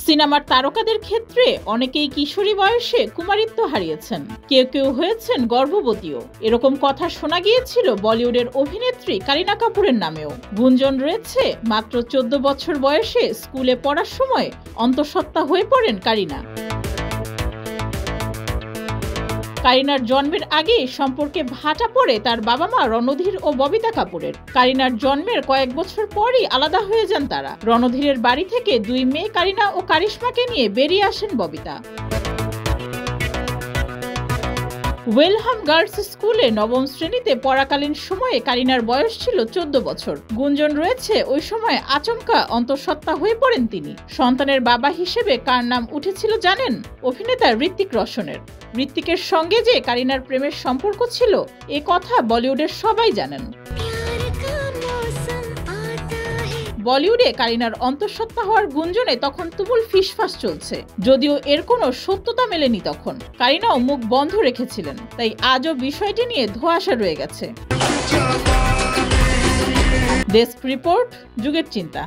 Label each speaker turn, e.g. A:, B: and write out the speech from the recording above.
A: সিনেমার তারকাদের ক্ষেত্রে অনেকেই কিশোরী বয়সে কুমারিত্ব হারিয়েছেন, কেউ কেউ হয়েছেন গর্ভবতীও। এরকম কথা শোনা গিয়েছিল বলিউডের অভিনেত্রী কারিনা কাপুরের নামেও। গুঞ্জন রয়েছে মাত্র 14 বছর বয়সে স্কুলে পড়ার সময় অন্তঃসত্ত্বা হয়ে পড়েন কারিনা। কারিনার জন্মের আগে সম্পর্কে ভাটা পড়ে তার বাবা মা রণধীর ও ববিতা কাপুরের। কারিনার জন্মের কয়েক বছর পরই আলাদা হয়ে যান তারা। রণধীরের বাড়ি থেকে 2 মেয়ে কারিনা ও কারিশমাকে নিয়ে বেরিয়ে আসেন ববিতা। ওয়েলহাম গার্লস স্কুলে 9ম শ্রেণীতে পড়াকালীন সময়ে কারিনার বয়স ছিল 14 বছর। গুঞ্জন রয়েছে ওই সময় আচমকা অন্তঃসত্ত্বা হয়ে পড়েন তিনি। সন্তানের বাবা হিসেবে কার নাম উঠেছিল জানেন? অভিনেতা ঋত্বিক রোশনের। ঋত্বিকের সঙ্গে যে কারিনার প্রেমের সম্পর্ক ছিল এ কথা বলিউডের সবাই জানেন। বলিউডে কারিনার অন্তঃসত্ত্বা হওয়ার গুঞ্জনে তখন তুমুল ফিসফাস চলছে, যদিও এর কোনো সত্যতা মেলেনি তখন। কারিনাও মুখ বন্ধ রেখেছিলেন, তাই আজও বিষয়টি নিয়ে ধোঁয়াশা রয়ে গেছে। ডেস্ক রিপোর্ট, যুগের চিন্তা।